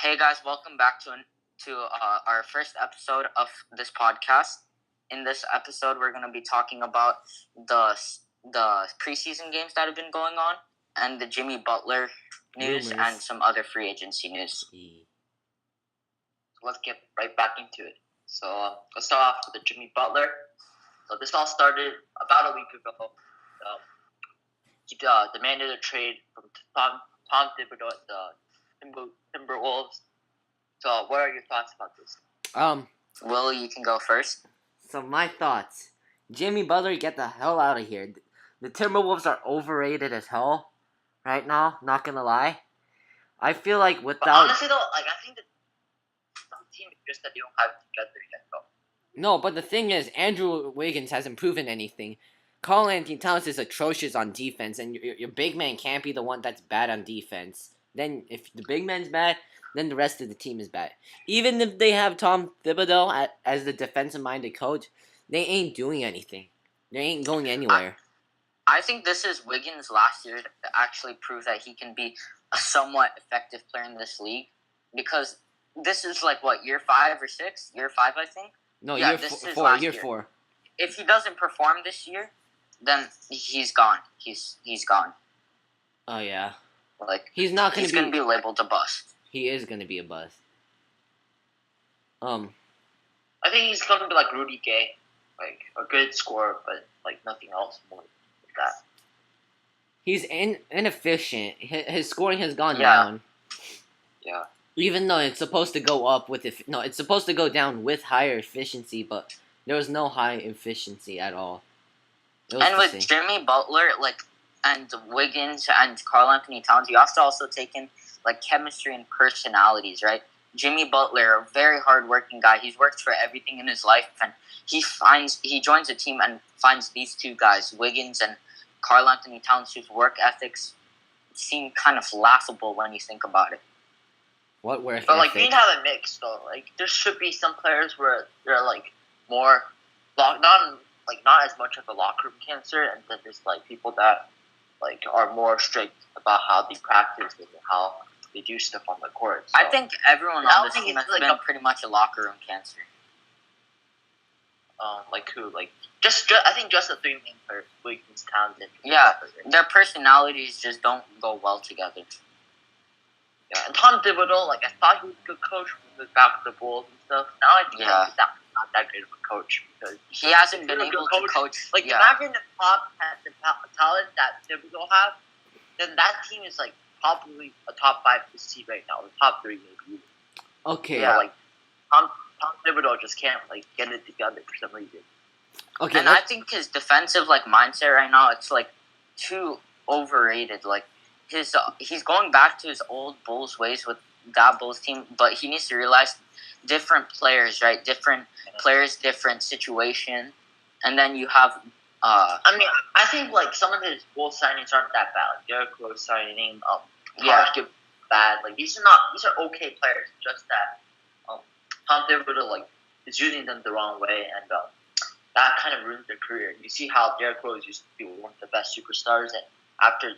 Hey guys, welcome back to our first episode of this podcast. In this episode, we're going to be talking about the the preseason games that have been going on and the Jimmy Butler news Rumors. and some other free agency news. So let's get right back into it. So let's start off with the Jimmy Butler. So this all started about a week ago. He demanded a trade from Tom Thibodeau at the Timberwolves. So what are your thoughts about this? Will, you can go first. So my thoughts. Jimmy Butler, get the hell out of here. The Timberwolves are overrated as hell right now, not gonna lie. I feel like But without... honestly though, I think the team is just that they don't have it together yet though. No, but the thing is, Andrew Wiggins hasn't proven anything. Karl Anthony Towns is atrocious on defense, and your big man can't be the one that's bad on defense. Then, if the big man's bad, then the rest of the team is bad. Even if they have Tom Thibodeau as the defensive-minded coach, they ain't doing anything. They ain't going anywhere. I think this is Wiggins' last year to actually prove that he can be a somewhat effective player in this league, because this is like what, year 5 or 6? Year 5, I think. No, Yeah, year this is 4. last Year year. 4. If he doesn't perform this year, then he's gone. He's gone. Oh yeah, Like he's not he's gonna be labeled a bust. He is gonna be a bust. I think he's gonna be like Rudy Gay, like a good scorer, but like nothing else more than that. He's inefficient. His scoring has gone Yeah. down. Yeah. Even though it's supposed to go up with it's supposed to go down with higher efficiency, but there was no high efficiency at all. It was And the with same. Jimmy Butler, and Wiggins and Karl Anthony Towns, you have to also take in chemistry and personalities, right? Jimmy Butler, a very hardworking guy. He's worked for everything in his life, and he joins a team and finds these two guys, Wiggins and Karl Anthony Towns, whose work ethics seem kind of laughable when you think about it. What work But like ethic? we need to have a mix though. Like there should be some players where they're like more not as much of a locker room cancer, and then there's like people that like are more strict about how they practice and how they do stuff on the court. So, I think everyone I on don't this think team it's has like been a- pretty much a locker room cancer. like who like just I think just the three main players, Wiggins, Towns, and Yeah. Butler. Their personalities just don't go well together. Yeah, and Tom Thibodeau, like I thought he was a good coach when he was back with the Bulls and stuff. Now I think Yeah. he's not that great of a coach because He hasn't been If you're a able good to coach. like Yeah. imagine the talent that Thibodeau have, then that team is like probably a top 5 seed right now, or top 3 maybe. Okay. Yeah. But, like Tom Thibodeau just can't like get it together for some reason. Okay. And I think his defensive mindset right now, it's too overrated. He's going back to his old Bulls ways with that Bulls team, but he needs to realize different players, right? Different players, different situation, and then you have I mean, I think like some of his Bulls signings aren't that bad. Like Derrick Rose signing, Yeah. Target bad. Like these are okay players. Just that Tom Thibodeau is using them the wrong way, and that kind of ruins their career. You see how Derrick Rose used to be one of the best superstars, and after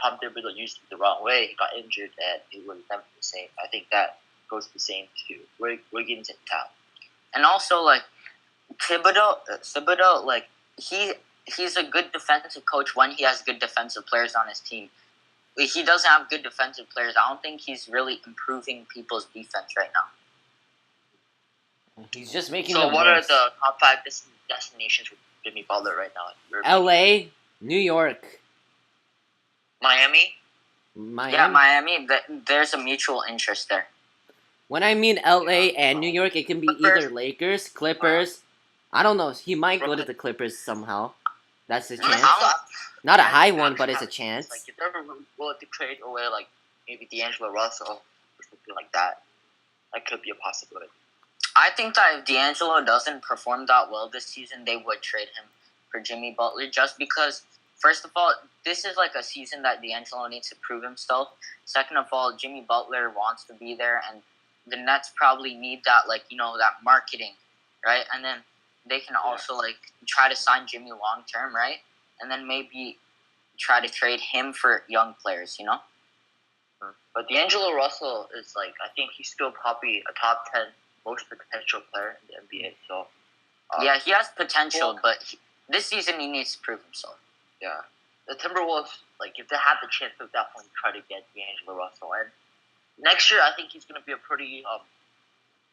Tom Thibodeau used it the wrong way, he got injured, and it was never the same. I think that goes the same to Wiggins and Towns. and also Thibodeau, he's a good defensive coach when he has good defensive players on his team. He doesn't have good defensive players. I don't think he's really improving people's defense right now. He's just making So them what worse. are the top 5 destinations with Jimmy Butler right now? L.A., New York, Miami. Miami. Yeah, Miami. There's a mutual interest there. When I mean L.A. and New York, it can be Clippers. either Lakers, Clippers. I don't know. He might go to Brooklyn. the Clippers somehow. That's a Yeah. chance. I Not a high one, but it's a chance. Like if they're willing to trade away maybe D'Angelo Russell or something like that, that could be a possibility. I think that if D'Angelo doesn't perform that well this season, they would trade him for Jimmy Butler, just because, first of all, this is a season that D'Angelo needs to prove himself. Second of all, Jimmy Butler wants to be there, and the Nets probably need that, that marketing, right? And then they can also, try to sign Jimmy long-term, right? And then maybe try to trade him for young players, But D'Angelo Russell is like, I think he's still probably a top 10 most potential player in the NBA. So yeah, he has potential, but this season he needs to prove himself. yeah, the Timberwolves, like if they had the chance, they'll definitely try to get D'Angelo Russell. And next year, I think he's going to be a pretty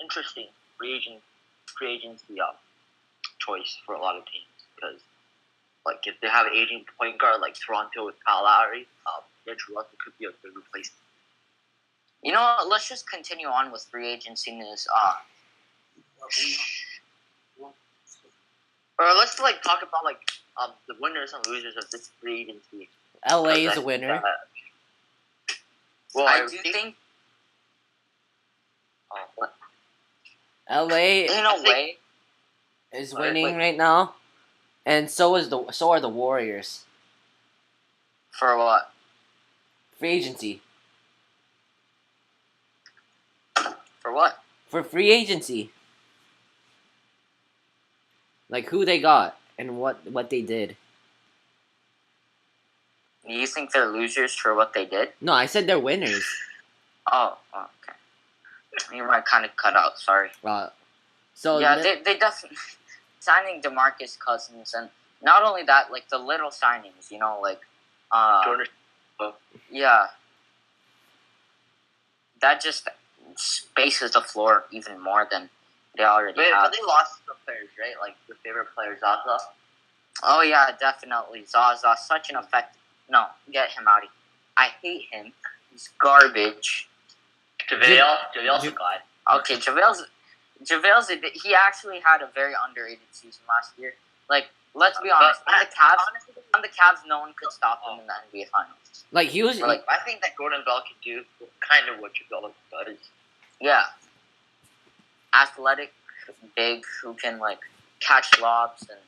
interesting free agency choice for a lot of teams because like if they have an aging point guard like Toronto with Kyle Lowry, D'Angelo Russell could be a good replacement. You know what? Let's just continue on with free agency news. Or let's like talk about like the winners and losers of this free agency. LA is a winner. Well, I do think LA in a way is winning right now, and so are the Warriors. for what? Free agency. For what? For free agency. Like who they got and what they did. You think they're losers for what they did? No, I said they're winners. Oh, okay. You might kind of cut out. Sorry. So yeah, they definitely signing DeMarcus Cousins, and not only that, like the little signings, you know, like Jordan. yeah, that just spaces the floor even more than they already have. But they lost some players, right? Like your favorite player, Zaza. Oh yeah, definitely. Zaza, such an effective. No, get him out of here. I hate him. He's garbage. JaVale's a god. Okay, JaVale's. He actually had a very underrated season last year. Like, let's be honest. On the Cavs, no one could stop him in the NBA Finals. like he was Like I think that Gordon Bell can do kind of what JaVale does. Yeah. Athletic, big, who can like catch lobs and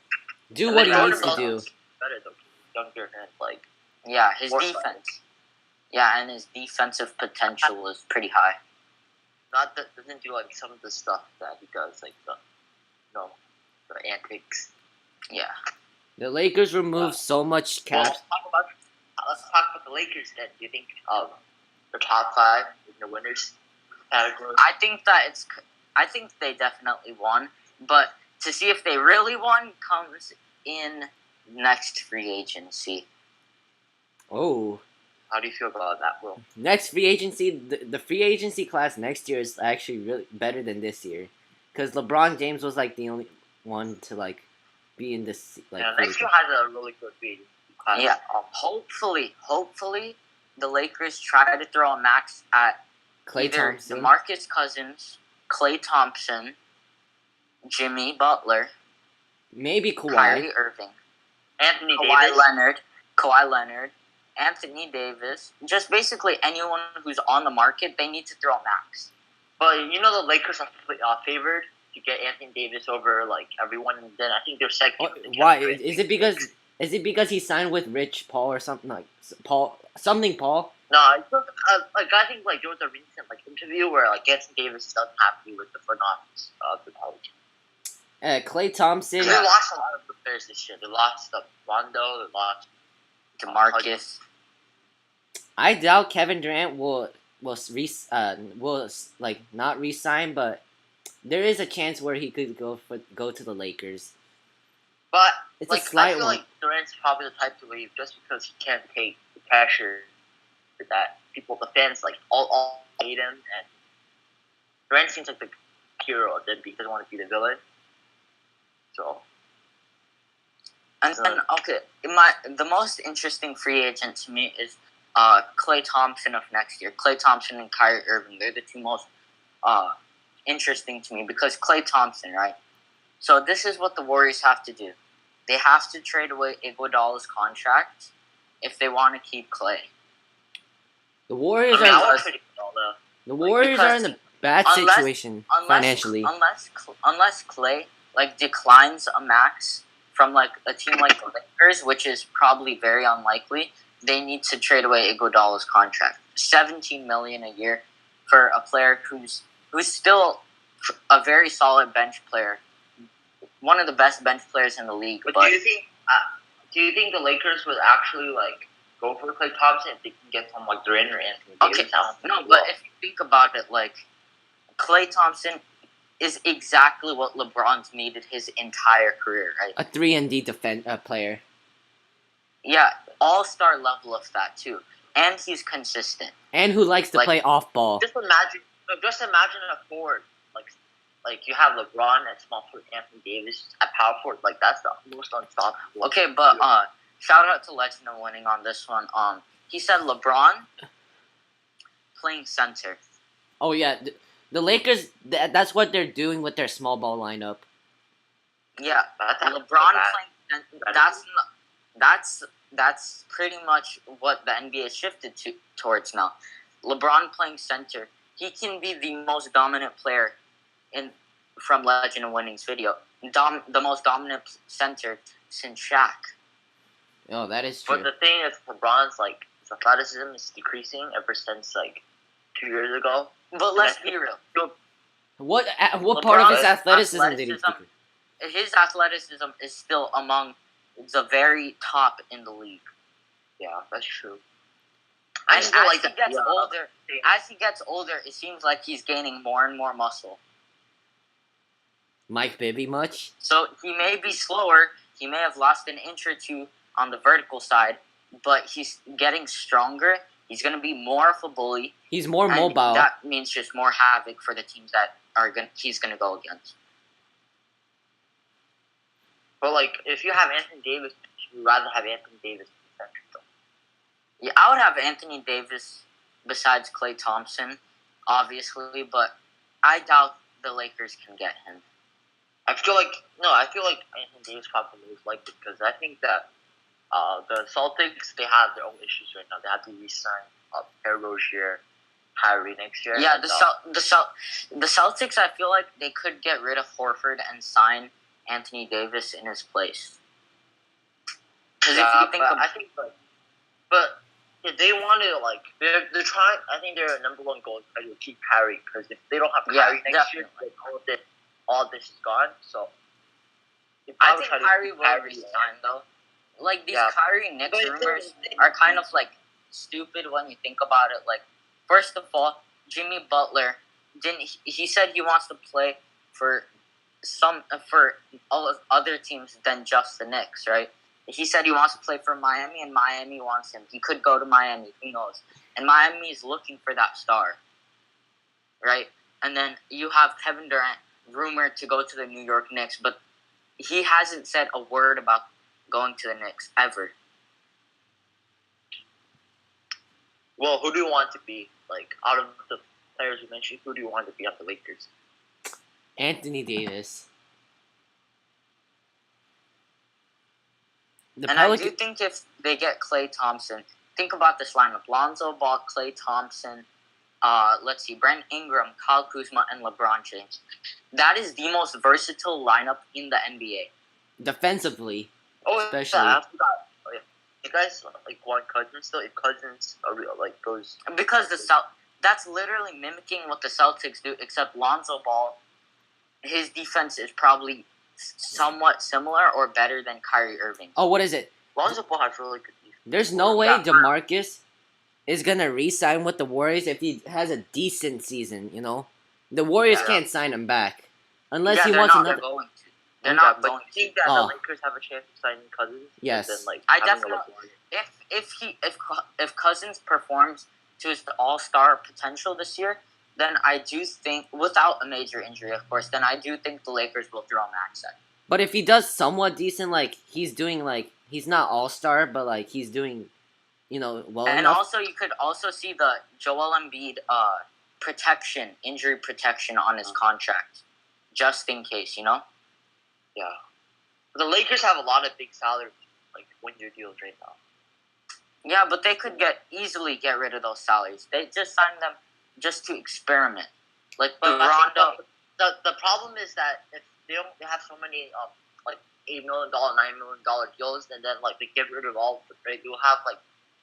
do what he Gordon needs to Bell do. is better though. Younger and like yeah, his more defense. size. Yeah, and his defensive potential is pretty high. Not that doesn't do like some of the stuff that he does, like the antics. Yeah. The Lakers removed so much Well, cap. let's talk about the Lakers then. Do you think the top 5 in the winners category? I think they definitely won, but to see if they really won comes in next free agency. Oh, How do you feel about that, Will? next free agency, the free agency class next year is actually really better than this year, because LeBron James was like the only one to like be in this like. Yeah, next year has a really good free agency class. Yeah. Hopefully, the Lakers try to throw a max at Klay either Thompson. DeMarcus Cousins, Klay Thompson, Jimmy Butler, Maybe Kawhi. Kyrie Irving, Anthony Kawhi Davis. Leonard, Anthony Davis. Just basically anyone who's on the market, they need to throw a max. But you know the Lakers are favored to get Anthony Davis over like everyone, and then I think they're second. Why is it because he signed with Rich Paul or something like Paul? No, it's not, like I think like there was a recent like interview where like Anthony Davis is unhappy with the front office of the college. Klay Thompson. They lost a lot of the players this year. They lost Rondo. They lost DeMarcus. I doubt Kevin Durant will like not re-sign, but there is a chance where he could go to the Lakers. But It's like a slight I feel one. like Durant's probably the type to leave just because he can't take the pressure that the fans like all hate him, and Durant seems like the hero then because he doesn't want to be the villain. So And then the most interesting free agent to me is Klay Thompson of next year. Klay Thompson and Kyrie Irving. They're the two most interesting to me because Klay Thompson, right? So this is what the Warriors have to do. They have to trade away Iguodala's contract if they want to keep Klay. The Warriors I are would trade Iguodala. the Warriors are in a bad situation financially. Unless Klay like declines a max from like a team like the Lakers, which is probably very unlikely, they need to trade away Iguodala's contract. $17 million a year for a player who's still a very solid bench player, one of the best bench players in the league. But do you think the Lakers would actually like go for Klay Thompson if they can get someone like Durant or Anthony Okay, Davis. I don't think no, they but will. if you think about it, like Klay Thompson is exactly what LeBron's needed his entire career, right? A 3-and-D player. Yeah, all-star level of that too, and he's consistent. And who likes to Like- play off ball. Just imagine a forward like you have LeBron at small forward, Anthony Davis at power forward. Like that's the most unstoppable. Okay, but shout out to Legend of Winning on this one. He said LeBron playing center. Oh yeah, the Lakers. That's what they're doing with their small ball lineup. Yeah, That's not LeBron bad. playing center. That's pretty much what the NBA shifted towards now. LeBron playing center. He can be the most dominant player from Legend of Winning's video. The most dominant center since Shaq. Oh, that is true. But the thing is, LeBron's like his athleticism is decreasing ever since like 2 years ago. But let's be real. What part of his LeBron's athleticism did he athleticism- decrease? His athleticism is still among the very top in the league. Yeah, that's true. And just feel as like he gets older, it seems like he's gaining more and more muscle. Mike Bibby much? So he may be slower. He may have lost an inch or two on the vertical side, but he's getting stronger. He's going to be more of a bully. He's more and mobile. That means just more havoc for the teams that he's going to go against. But like, if you have Anthony Davis, you'd rather have Anthony Davis in the center, though. Yeah, I would have Anthony Davis besides Klay Thompson, obviously, but I doubt the Lakers can get him. I feel like Anthony Davis probably moves like it because I think that the Celtics, they have their own issues right now. They have to re-sign Terry Rozier, Kyrie next year. Yeah, and, the Celtics, I feel like they could get rid of Horford and sign Anthony Davis in his place. Because if you think but if they want to like, they're trying. I think their number one goal is to keep Kyrie because if they don't have Kyrie next year, then all this is gone. So I think Kyrie will resign though. Like these Kyrie Knicks rumors are kind of like stupid when you think about it. Like, first of all, Jimmy Butler he said he wants to play for all other teams than just the Knicks, right? He said he wants to play for Miami, and Miami wants him. He could go to Miami, who knows? And Miami is looking for that star, right? And then you have Kevin Durant rumored to go to the New York Knicks, but he hasn't said a word about going to the Knicks ever. Well, who do you want to be? Like, out of the players you mentioned, who do you want to be on the Lakers? Anthony Davis. I do think if they get Klay Thompson, think about this lineup: Lonzo Ball, Klay Thompson, let's see, Brent Ingram, Kyle Kuzma, and LeBron James. That is the most versatile lineup in the NBA. Defensively. Oh, Especially. yeah, I forgot. Oh, yeah. You guys want Cousins though? If Cousins goes because that's literally mimicking what the Celtics do, except Lonzo Ball, his defense is probably somewhat similar or better than Kyrie Irving. Oh, what is it? Lonzo Ball has really good defense. There's no way DeMarcus is gonna re-sign with the Warriors if he has a decent season. You know, the Warriors can't sign him back unless he wants another. They're not going to. Think that the Lakers have a chance of signing Cousins? Yes. Then, I definitely. If Cousins performs to his all-star potential this year, then I do think, without a major injury, of course, then I do think the Lakers will throw Max at. But if he does somewhat decent, like he's doing, like he's not all-star, but like he's doing, well and enough. Also, you could also see the Joel Embiid injury protection on his contract, just in case, Yeah. The Lakers have a lot of big salary, one-year deals right now. Yeah, but they could easily get rid of those salaries. They just signed them just to experiment. Like Rondo. The problem is that if they have so many $8 million, $9 million deals, and then they get rid of all of them, right? You'll have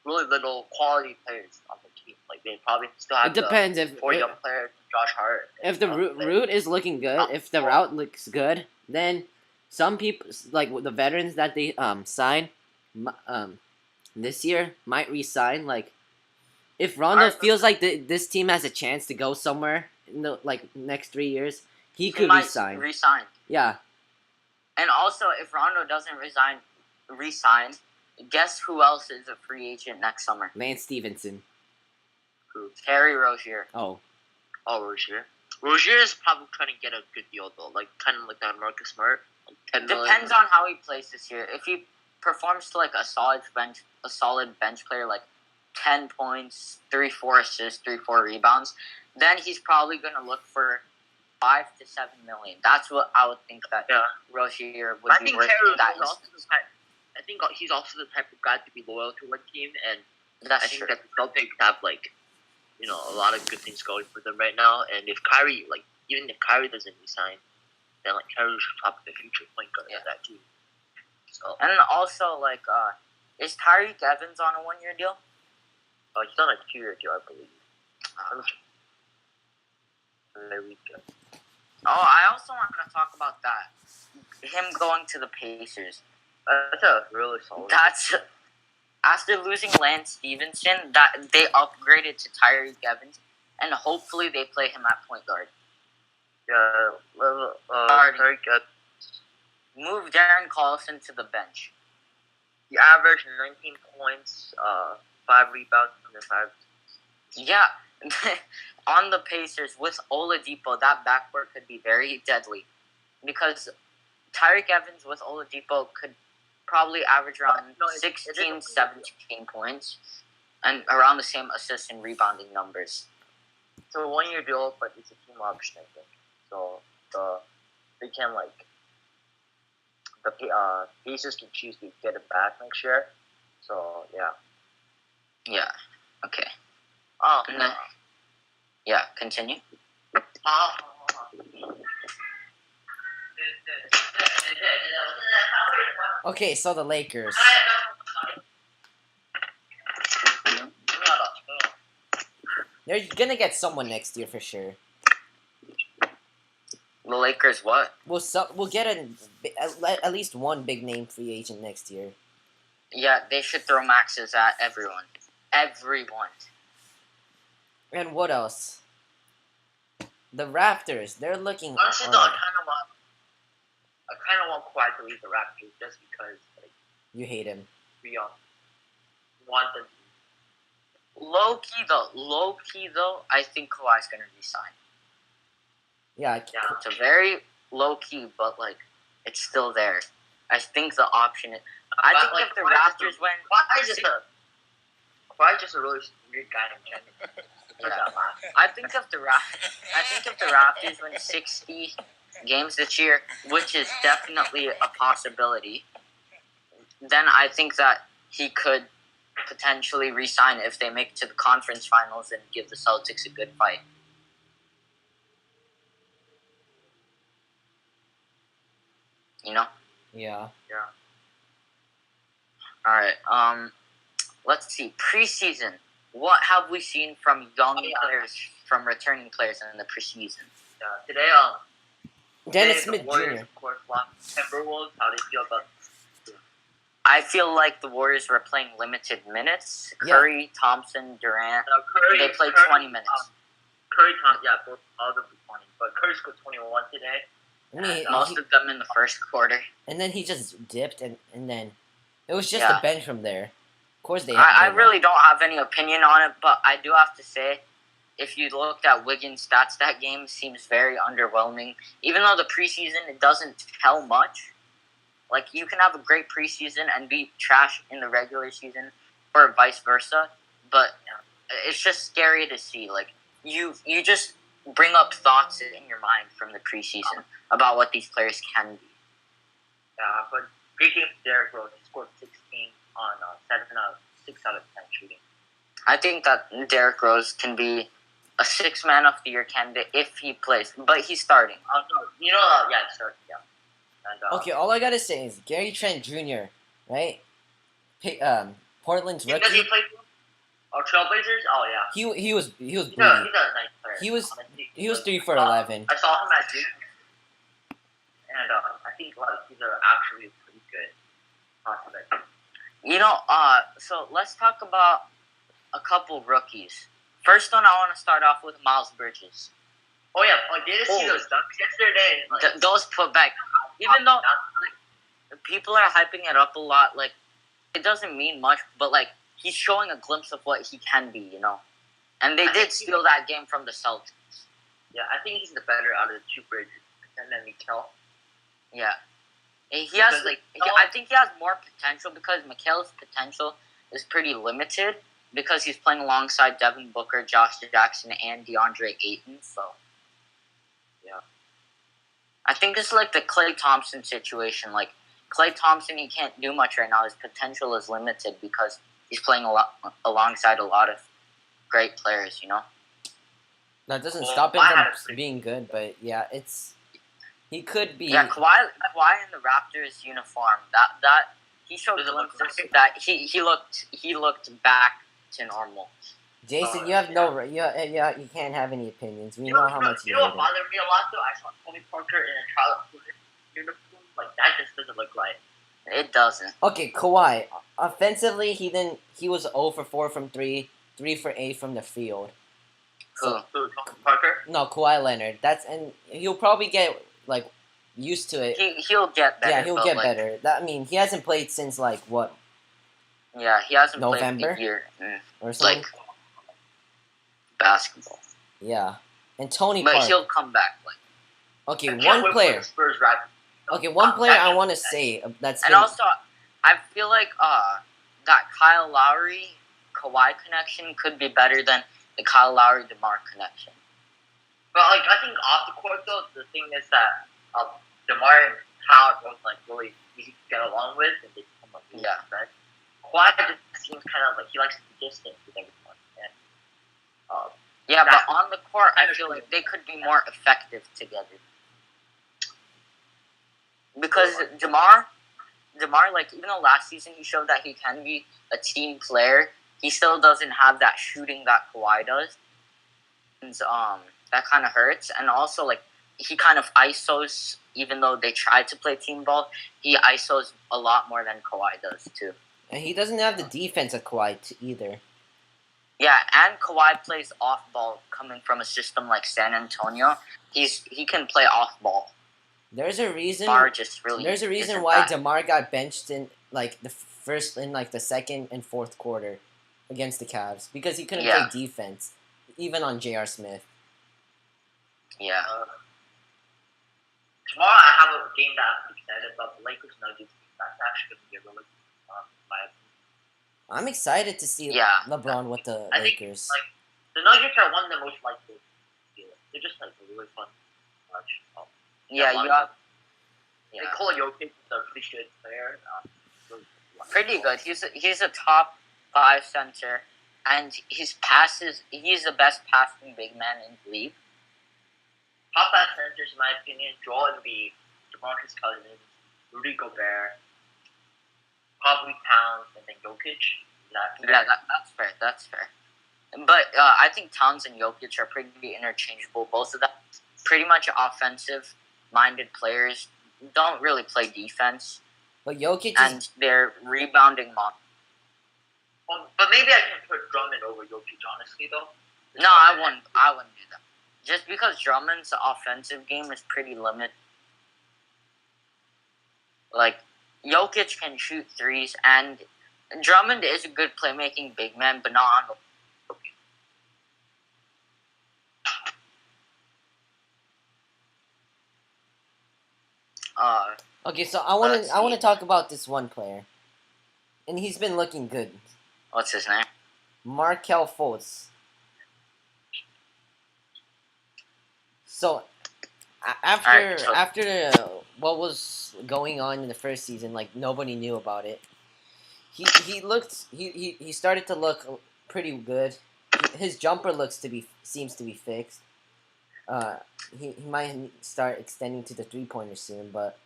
really little quality players on the team. They probably still have. It depends if 4 young players, Josh Hart. If the route is looking good, if the route looks good, then some people the veterans that they sign, this year might resign. Like, if Rondo feels like this team has a chance to go somewhere in the next 3 years, he could might resign. Yeah. And also, if Rondo doesn't resign, guess who else is a free agent next summer? Lance Stevenson. Who? Terry Rozier. Oh, Rozier. Rozier is probably trying to get a good deal though, like kind of like that Marcus Smart. Like Depends on how he plays this year. If he performs to like a solid bench player, like 10 points, 3-4 assists, 3-4 rebounds, then he's probably going to look for 5 to 7 million. That's what I would think that Rozier would be worth. I think he's also the type of guy to be loyal to one team, and that's I think that the Celtics have a lot of good things going for them right now. And if Kyrie, even if Kyrie doesn't resign, then Kyrie should probably the future point guard of that team. So, and also is Tyreek Evans on a 1-year deal? He's on a 2-year deal, I believe. Very good. I also want to talk about that. Him going to the Pacers. That's a really solid. After losing Lance Stevenson, that they upgraded to Tyreek Evans, and hopefully they play him at point guard. Yeah, Tyreek Evans. Move Darren Collison to the bench. He averaged 19 points, 5 rebounds, and 5. Yeah, on the Pacers with Oladipo, that backcourt could be very deadly because Tyreek Evans with Oladipo could probably average around 16, 17 points and around the same assist and rebounding numbers. So a 1-year deal, but it's a team option, I think. So they can the Pacers can choose to get it back next year. So yeah. Yeah. Okay. Continue. okay. So the Lakers. They're gonna get someone next year for sure. The Lakers what? We'll get at least one big name free agent next year. Yeah, they should throw maxes at everyone. Everyone. And what else? The Raptors. They're looking. Honestly, though, I kind of want Kawhi to leave the Raptors just because you hate him. We want them. Low key though, I think Kawhi's gonna resign. Yeah, it's a very low key, but it's still there. I think the option is. I think if the Raptors win, Kawhi's just a really weird guy in general. I think if the Raptors win 60 games this year, which is definitely a possibility, then I think that he could potentially resign if they make it to the conference finals and give the Celtics a good fight. You know? Yeah. All right. Let's see. Preseason. What have we seen from players, from returning players in the preseason? Today, Dennis Smith Warriors, Jr. Of course, Timberwolves. How do you feel about? I feel like the Warriors were playing limited minutes. Curry, Thompson, Durant. They played 20 minutes. Curry, both all of them 20. But Curry scored 21 today. Most of them in the first quarter. And then he just dipped, and then it was just a bench from there. Of course, I really don't have any opinion on it, but I do have to say, if you looked at Wiggins' stats, that game seems very underwhelming. Even though the preseason, it doesn't tell much. You can have a great preseason and be trash in the regular season, or vice versa. But it's just scary to see. You just bring up thoughts in your mind from the preseason about what these players can be. Yeah, but great game for Derrick Rose. He scored 16 on 6 out of 10 shooting. I think that Derrick Rose can be a 6th man of the year candidate if he plays, but he's starting. No, he's starting. Yeah. And, okay, all I gotta say is Gary Trent Jr. Right? Portland's rookie. Does he play for Trailblazers? Oh yeah. He was He's a nice player. He was 3 for 11. I saw him at Duke, and I think he's actually pretty good prospect. So let's talk about a couple rookies. First one, I want to start off with Miles Bridges. Oh yeah, did you see those dunks yesterday? Those put back, even though people are hyping it up a lot, like it doesn't mean much, but like he's showing a glimpse of what he can be, And they did steal that game from the Celtics. Yeah, I think he's the better out of the two Bridges, and then Mikal. Yeah, he has I think he has more potential because Mikal's potential is pretty limited because he's playing alongside Devin Booker, Josh Jackson, and DeAndre Ayton. So, yeah, I think it's like the Klay Thompson situation. Like Klay Thompson, he can't do much right now. His potential is limited because he's playing alongside a lot of great players. That doesn't stop him from being good, but yeah, he could be. Yeah, Kawhi in the Raptors uniform. That he showed glimpses that he looked back to normal. Jason, you have you can't have any opinions. We know how much you hate what bothered me a lot though? I saw Tony Parker in a Charlotte uniform. Like that just doesn't look right. It doesn't. Okay, Kawhi. Offensively, he was 0 for 4 from 3, 3 for 8 from the field. Who? Tony Parker? No, Kawhi Leonard. And he'll probably get like used to it. He'll get better. Yeah, he'll get better. He hasn't played since like what? Yeah, he hasn't November? played a year Or something. Like basketball. Yeah, and Tony. But Parker. He'll come back. Okay, one player. Spurs Okay, one player I want to say that's. And also, I feel like that Kyle Lowry Kawhi connection could be better than the Kyle Lowry DeMar connection. But I think off the court though, the thing is that DeMar and Kyle are both really easy to get along with, and they become friends. Kawhi just seems kind of like he likes to be distant with everyone. And, but on the court, I feel like they could be more effective together. Because DeMar, like even though last season he showed that he can be a team player, he still doesn't have that shooting that Kawhi does. And that kind of hurts. And also like he kind of ISOs, even though they try to play team ball, he ISOs a lot more than Kawhi does too. And he doesn't have the defense of Kawhi either. Yeah, and Kawhi plays off ball coming from a system like San Antonio. He can play off ball. There's a reason. There's a reason why DeMar got benched in like the second and fourth quarter against the Cavs because he couldn't play defense, even on J.R. Smith. Yeah. Tomorrow I have a game that I'm excited about. The Lakers Nuggets. That's actually going to be a really I'm excited to see LeBron with the Lakers. Think, the Nuggets are one of the most likely to steal it. They're just really fun to watch. Nikola Jokic is a pretty good player. Pretty good. He's a top 5 center, and his passes. He's the best passing big man in the league. Top 5 centers, in my opinion: Joel Embiid, DeMarcus Cousins, Rudy Gobert, probably Towns, and then Jokic. That's fair. But I think Towns and Jokic are pretty interchangeable. Both of them pretty much offensive-minded players. Don't really play defense. But Jokic and they're rebounding monsters. But maybe I can put Drummond over Jokic, honestly, though. No, I wouldn't do that. Just because Drummond's offensive game is pretty limited. Like, Jokic can shoot threes, and Drummond is a good playmaking big man, but not on the okay, so I want to talk about this one player, and he's been looking good. What's his name? Markelle Fultz. So after what was going on in the first season, like nobody knew about it. He started to look pretty good. His jumper seems to be fixed. He might start extending to the 3-pointer soon, but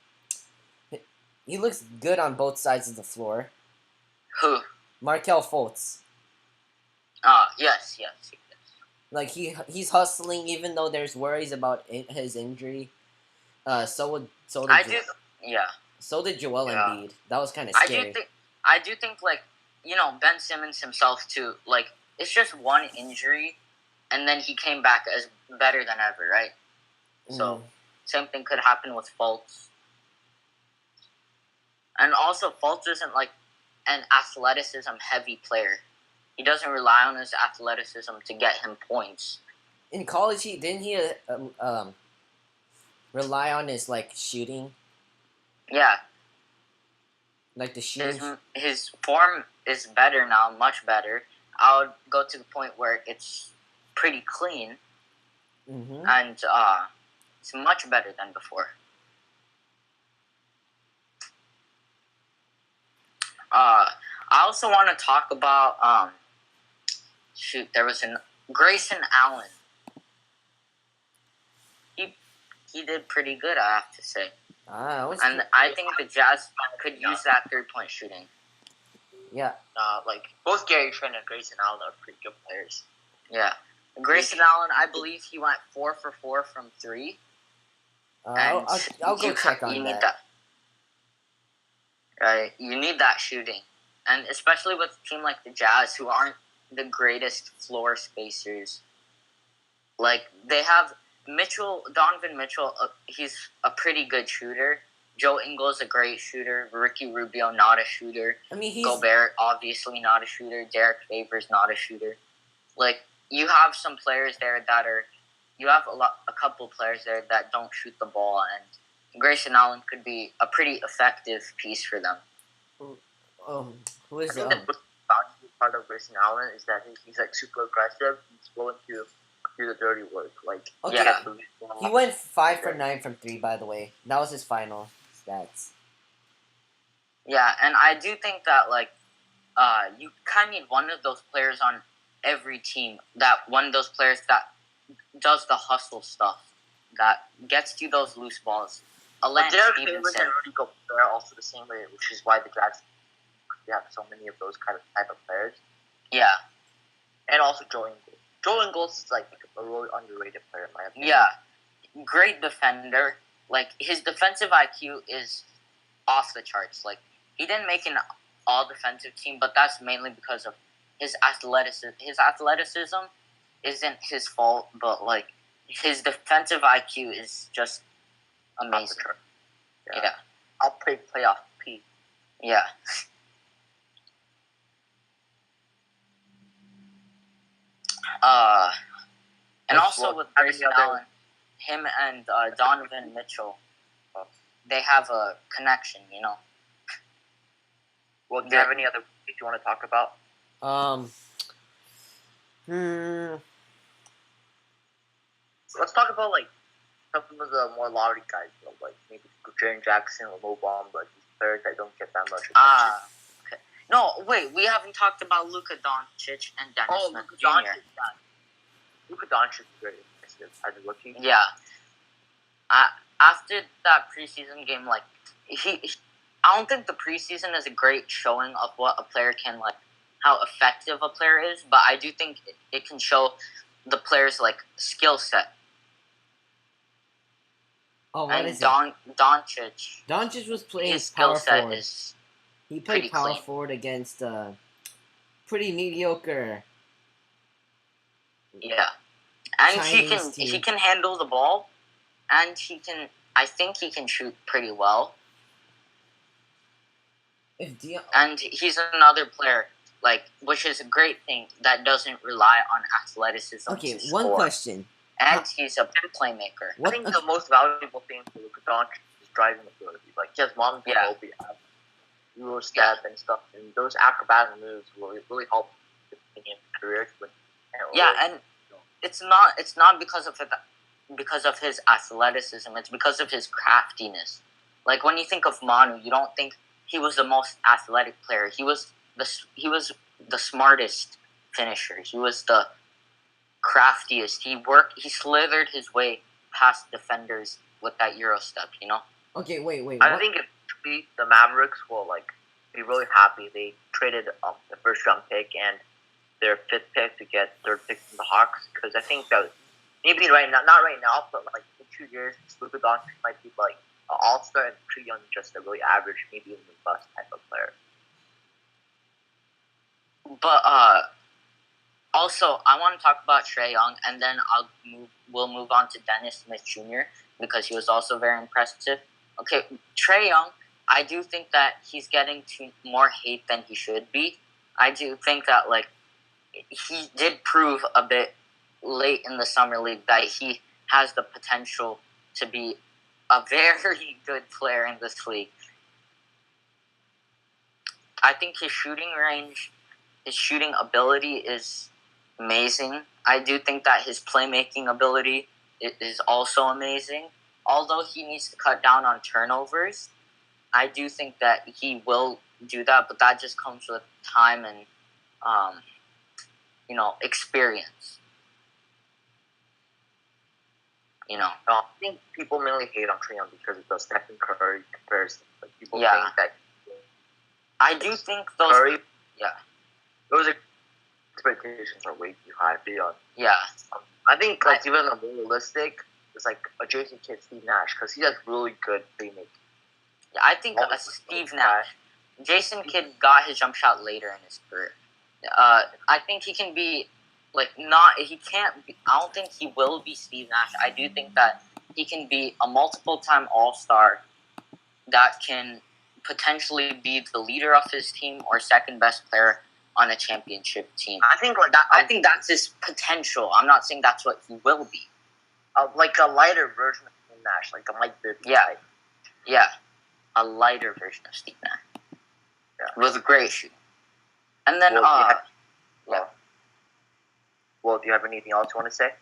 he looks good on both sides of the floor. Who? Markelle Fultz. Yes. Like he's hustling even though there's worries about his injury. So did Joel Embiid. That was kind of scary. I do think Ben Simmons himself too. It's just one injury, and then he came back as better than ever, right? So same thing could happen with Fultz. And also, Fultz isn't an athleticism heavy player. He doesn't rely on his athleticism to get him points. In college, he rely on his shooting. Yeah, The shooting. his form is better now, much better. I would go to the point where it's pretty clean, and it's much better than before. I also want to talk about there was Grayson Allen. He did pretty good, I have to say. And I think the Jazz could use that 3-point shooting. Yeah. Both Gary Trent and Grayson Allen are pretty good players. Yeah. Grayson Allen, I believe he went 4 for 4 from 3. I'll go check on that. Right, you need that shooting, and especially with a team like the Jazz, who aren't the greatest floor spacers. They have Donovan Mitchell. He's a pretty good shooter. Joe Ingles a great shooter. Ricky Rubio not a shooter. Gobert obviously not a shooter. Derek Favors not a shooter. You have some players there you have a couple players there that don't shoot the ball, and Grayson Allen could be a pretty effective piece for them. Who is I think the part of Grayson Allen is that he's super aggressive. He's willing to do the dirty work. He went 5 for 9 from 3. By the way, that was his final stats. Yeah, and I do think that you kind of need one of those players on every team. One of those players that does the hustle stuff, that gets you those loose balls. Derek Favors and Rudy Gobert are also the same way, which is why the Jazz have so many of those type of players. Yeah. And also Joe Ingles. Joe Ingles is a really underrated player in my opinion. Yeah. Great defender. His defensive IQ is off the charts. He didn't make an all-defensive team, but that's mainly because of his athleticism. His athleticism isn't his fault, but his defensive IQ is just amazing. Yeah. I'll play playoff P. Yeah. And also with Grayson Allen, him and Donovan Mitchell, they have a connection, Well, do you have any other things you want to talk about? Let's talk about some of the more lottery guys, maybe Jaren Jackson or Mo Bamba, but these players that don't get that much attention. Okay. No, wait, we haven't talked about Luka Doncic and Dennis Smith Jr. Luka Doncic is very impressive as a rookie. Yeah. After that preseason game, I don't think the preseason is a great showing of what a player can how effective a player is, but I do think it can show the player's skill set. Oh, what and is Doncic. Doncic was playing His power skill set forward. is He played pretty power clean. forward against pretty mediocre. Yeah, and Chinese team. he can handle the ball, and I think he can shoot pretty well. And he's another player, which is a great thing, that doesn't rely on athleticism. Okay, to one score. question. And he's a playmaker. I think the most valuable thing for Luka Doncic is driving ability. He has long mobility, Euro step and stuff, and those acrobatic moves will really help in his career. And it's not because of his athleticism. It's because of his craftiness. When you think of Manu, you don't think he was the most athletic player. He was the smartest finisher. He was the craftiest. He slithered his way past defenders with that Euro step, Okay, wait. I think the Mavericks will be really happy. They traded the first round pick and their 5th pick to get 3rd pick from the Hawks, because I think that maybe not right now, but in 2 years, Luka Doncic might be an all-star and too young, just a really average, maybe even bust type of player. But also, I want to talk about Trae Young, and then we'll move on to Dennis Smith Jr. because he was also very impressive. Okay, Trae Young, I do think that he's getting to more hate than he should be. I do think that like he did prove a bit late in the summer league that he has the potential to be a very good player in this league. I think his shooting range, his shooting ability is amazing. I do think that his playmaking ability is also amazing. Although he needs to cut down on turnovers, I do think that he will do that, but that just comes with time and experience. I think people mainly hate on Trae Young because of the Stephen Curry comparison. Like people think that. I do think those. Curry, those expectations are way too high for Young. Yeah. I think like even a more realistic is like a Jason Kidd, Steve Nash, because he has really good playmaking. Yeah, I think Steve Nash. Jason Kidd got his jump shot later in his career. I think he can be he can't be, I don't think he will be Steve Nash. I do think that he can be a multiple-time All-Star that can potentially be the leader of his team or second best player on a championship team. I think I think that's his potential. I'm not saying that's what he will be. Like a lighter version of Steve Nash, like a Mike Bibby. Yeah, a lighter version of Steve Nash. Yeah, with a great shooting. And then, Well, do you have anything else you want to say?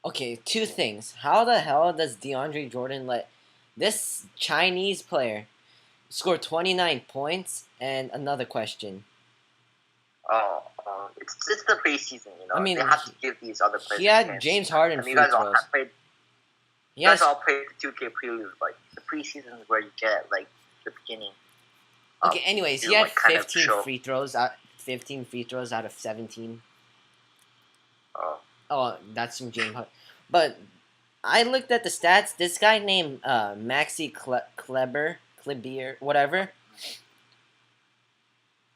Okay, two things. How the hell does DeAndre Jordan let this Chinese player score 29 points? And another question. It's the preseason, I mean, they have to give these other players. He had James Harden free throws. You guys all played the 2K prelude. Like the preseason is where you get like the beginning. Okay. Anyways, he had 15 free throws. 15 free throws out of 17. Oh, that's from James Harden. But I looked at the stats. This guy named Maxi Kleber, whatever.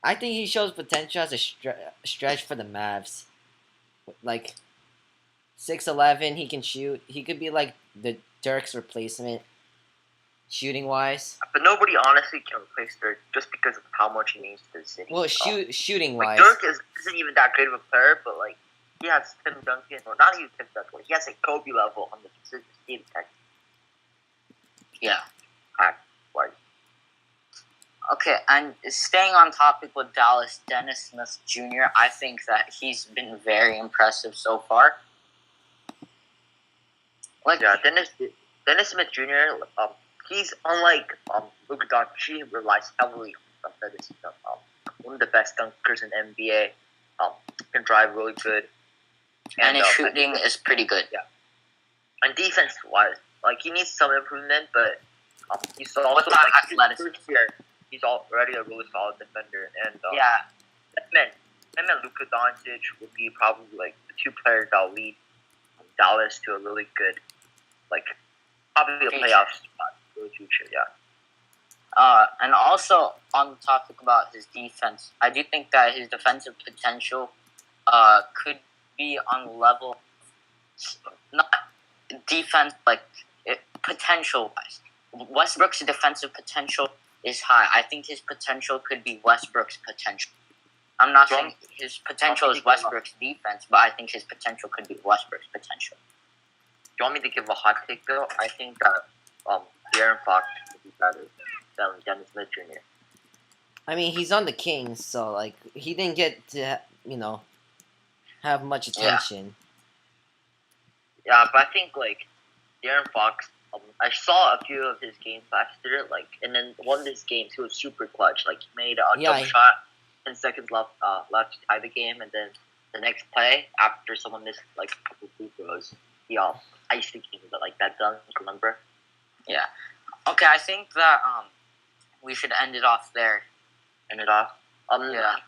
I think he shows potential as a stretch for the Mavs. Like 6'11", he can shoot. He could be like the Dirk's replacement, shooting wise. But nobody honestly can replace Dirk just because of how much he means to the city. Well, shooting wise, Dirk isn't even that great of a player, but like he has Tim Duncan, or not even Tim Duncan. He has a Kobe level on the team tech. Yeah. Like. Okay, and staying on topic with Dallas, Dennis Smith Jr., I think that he's been very impressive so far. Dennis Smith Jr., he's unlike Luka Doncic. He relies heavily on athleticism. One of the best dunkers in the NBA. Can drive really good. And his shooting is pretty good. Yeah. And defense-wise, like he needs some improvement, but he's also athleticism. He's already a really solid defender, and him and Luka Doncic would be probably like the two players that will lead Dallas to a really good, probably a playoff spot for the future. Yeah. And also on the topic about his defense, I do think that his defensive potential could be on the level, not defense potential-wise. Westbrook's defensive potential is high. I think his potential could be Westbrook's potential. I'm not saying his potential is Westbrook's defense, but I think his potential could be Westbrook's potential. Do you want me to give a hot take though? I think that De'Aaron Fox would be better than Dennis Smith Jr. I mean, he's on the Kings, so he didn't get to have much attention. Yeah, but I think De'Aaron Fox. I saw a few of his games last year, and then one of his games he was super clutch. He made a jump shot 10 seconds left to tie the game, and then the next play after someone missed a couple free throws, he iced the game. But that dunk, remember? Yeah. Okay, I think that we should end it off there. End it off.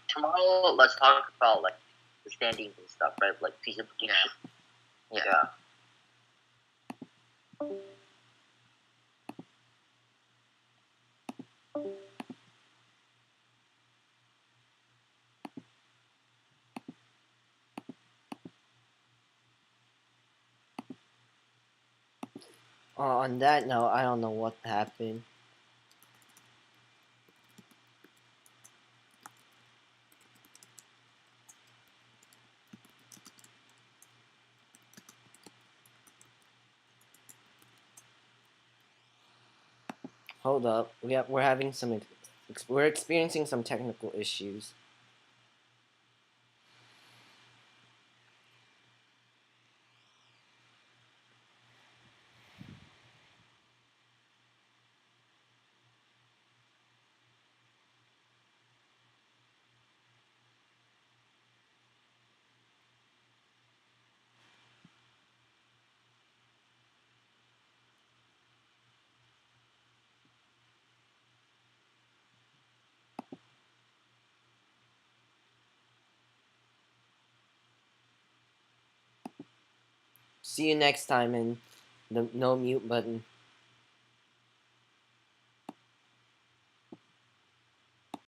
Tomorrow, let's talk about the standings and stuff, right? Season prediction. Yeah. On that note, I don't know what happened. Hold up, we're having some we're experiencing some technical issues. See you next time, and the no mute button.